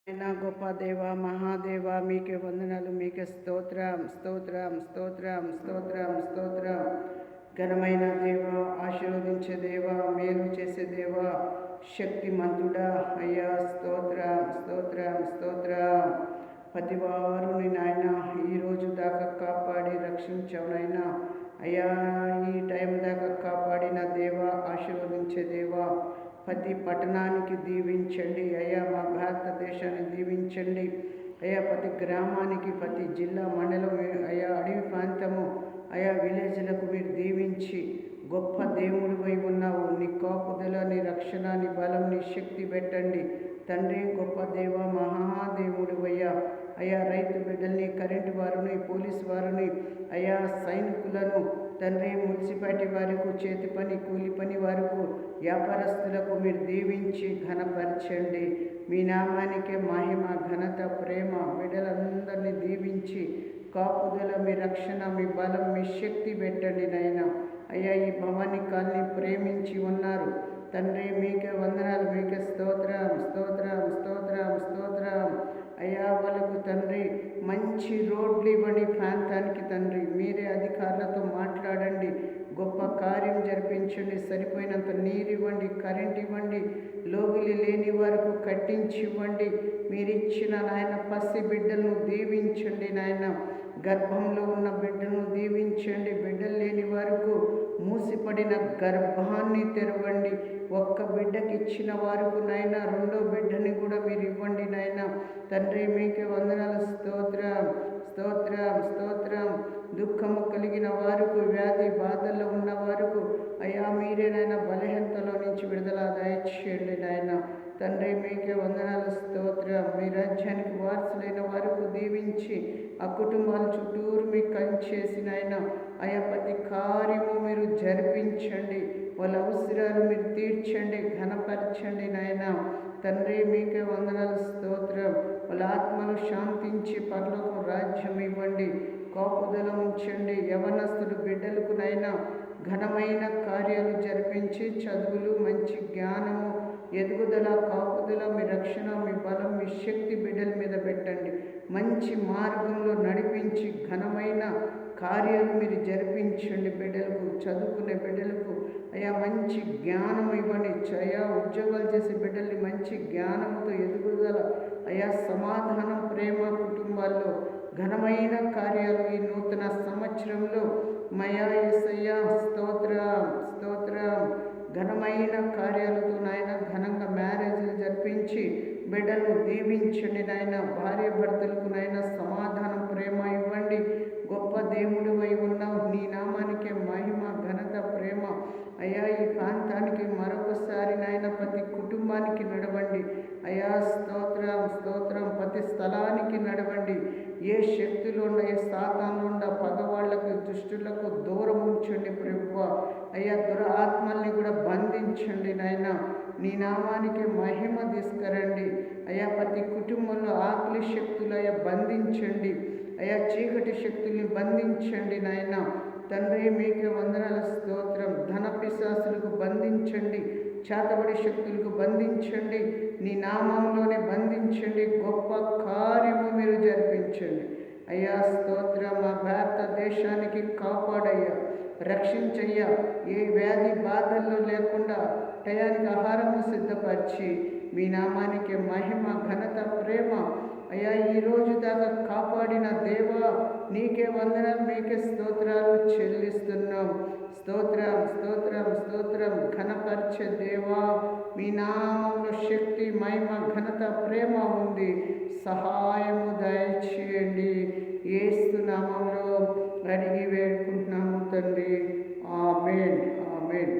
అయినా గొప్ప దేవ మహాదేవ మీకే వందనాలు, మీకే స్తోత్రం స్తోత్రం స్తోత్రం స్తోత్రం స్తోత్రం. ఘనమైన దేవ, ఆశీర్వదించే దేవ, మేలు చేసే దేవ, శక్తిమంతుడా అయ్యా స్తోత్రం స్తోత్రం స్తోత్రం. ప్రతివారుని నాయన ఈరోజు దాకా కాపాడి రక్షించవునైనా అయ్యా, ఈ టైం దాకా కాపాడిన దేవ, ఆశీర్వదించే దేవ, ప్రతి పట్టణానికి దీవించండి అయ్యా, మా భారతదేశాన్ని దీవించండి అయ్యా, ప్రతి గ్రామానికి, ప్రతి జిల్లా మండలం అయ్యా, అడవి ప్రాంతము అయా, విలేజ్లకు మీరు దీవించి గొప్ప దేవుడిపై ఉన్నావు. నీ కాపుదల, నీ రక్షణ, నీ బలం, నీ శక్తి పెట్టండి తండ్రి. గొప్ప దేవ మహాదేవుడు అయ్యా అయ్యా, రైతు బిడ్డల్ని, కరెంటు వారిని, పోలీసు వారిని అయ్యా, సైనికులను తండ్రి, మున్సిపాలిటీ వారికి, చేతి పని, కూలి పని వారికి, వ్యాపారస్తులకు మీరు దీవించి ఘనపరచండి. మీ నామానికే మహిమ, ఘనత, ప్రేమ బిడ్డలందరినీ దీవించి కాపుదల, మీ రక్షణ, మీ బలం, మీ శక్తి పెట్టండి నాయన. అయ్యా, ఈ భవానీ కాలనీ ప్రేమించి ఉన్నారు తండ్రి, మీకే వందనాలు, మీకే స్తోత్రం స్తోత్రం స్తోత్రం స్తోత్రం. అయ్యా, వాళ్ళకు తండ్రి మంచి రోడ్లు ఇవ్వండి ప్రాంతానికి తండ్రి. మీరే అధికారులతో మాట్లాడండి, గొప్ప కార్యం జరిపించండి. సరిపోయినంత నీరు ఇవ్వండి, కరెంట్ ఇవ్వండి, లోగిలి లేని వరకు కట్టించి ఇవ్వండి. మీరిచ్చిన నాయన పసి బిడ్డలను దీవించండి నాయన. గర్భంలో ఉన్న బిడ్డను దీవించండి. బిడ్డలు లేని వరకు మూసిపడిన గర్భాన్ని తెరవండి. ఒక్క బిడ్డకి ఇచ్చిన వారికి నాయన రెండో బిడ్డని కూడా మీరు ఇవ్వండి నాయన. తండ్రి, మీకే వందనాలు, స్తోత్రం స్తోత్రం స్తోత్రం. దుఃఖము కలిగిన వారికి, వ్యాధి బాధల్లో ఉన్న వారికి అయ్యా, మీరే నాయన బలహీనతలో నుంచి విడుదల దయచేయండి నాయన. తండ్రి, మీకే వందనాలు, స్తోత్రం. మీ రాజ్యానికి వారసులైన వారికి దీవించి ఆ కుటుంబాల చుట్టూరు మీకు కంచేసి నాయన అయా, ప్రతి కార్యము మీరు జరిపించండి. వాళ్ళ అవసరాలు మీరు తీర్చండి, ఘనపరచండి నాయన. తండ్రి, మీకే వందనాలు, స్తోత్రం. వాళ్ళ ఆత్మలు శాంతించి పరలోకం రాజ్యం ఇవ్వండి, కాపుదల ఉంచండి. యవనస్తుడు బిడ్డలకు నైనా ఘనమైన కార్యాలు జరిపించి చదువులు, మంచి జ్ఞానము, ఎదుగుదల, కాపుదల, మీ రక్షణ, మీ బలం, మీ శక్తి బిడ్డల మీద పెట్టండి. మంచి మార్గంలో నడిపించి ఘనమైన కార్యాలు మీరు జరిపించండి. బిడ్డలకు, చదువుకునే బిడ్డలకు అయ్యా మంచి జ్ఞానం ఇవ్వండి. అయ్యా, ఉద్యోగాలు చేసే బిడ్డల్ని మంచి జ్ఞానంతో ఎదుగుదల అయ్యా, సమాధానం, ప్రేమ కుటుంబాల్లో ఘనమైన కార్యాలు ఈ నూతన సంవత్సరంలో మయా యేసయ్యా స్తోత్రం స్తోత్రం. ఘనమైన కార్యాలతో నాయన ఘనంగా మ్యారేజ్లు జరిపించి బిడ్డలను దీవించండి నాయన. భార్య భర్తలకు నాయన సమాధానం, ప్రేమ ఇవ్వండి. గొప్ప దేవుడు అయి ఉన్నావు. నీ నామానికే మహిమ, ఘనత, ప్రేమ అయ్యా. ఈ ప్రాంతానికి మరొకసారి నాయన ప్రతి కుటుంబానికి నడవండి అయ్యా. స్తోత్రం స్తోత్రం. ప్రతి స్థలానికి నడవండి. ఏ శక్తులు ఉండ, ఏ సాతాన్లు ఉండ, పగవాళ్లకు, దుష్టులకు దూరం ఉంచండి ప్రభువా. అయ్యా, దురాత్మల్ని కూడా బంధించండి నాయన. నీ నామానికి మహిమ తీసుకురండి అయ్యా. ప్రతి కుటుంబంలో ఆకలి శక్తులు అయ్యా బంధించండి అయ్యా. చీకటి శక్తుల్ని బంధించండి నాయన. తండ్రి, మీకే వందనాల, స్తోత్రం. ధన పిశాసులకు బంధించండి, చేతబడి శక్తులకు బంధించండి. నీ నామంలోనే బంధించండి. గొప్ప కార్యము మీరు జరిపించండి అయ్యా. స్తోత్రం. మా భారతదేశానికి కాపాడయ్యా, రక్షించయ్యా. ఏ వ్యాధి బాధల్లో లేకుండా టయానికి ఆహారము సిద్ధపరిచి మీ నామానికి మహిమ, ఘనత, ప్రేమ అయ్యా ఈరోజు దాకా కాపాడిన దేవా, నీకే వందనం, మీకే స్తోత్రాలు చెల్లిస్తున్నాం. స్తోత్రం స్తోత్రం స్తోత్రం. ఘనపరిచే దేవా, మీ నామంలో శక్తి, మహిమ, ఘనత, ప్రేమ ఉంది. సహాయము దయచేయండి. యేసు నామంలో అడిగి వేడుకుంటున్నాము తండ్రి. ఆమేన్ ఆమేన్.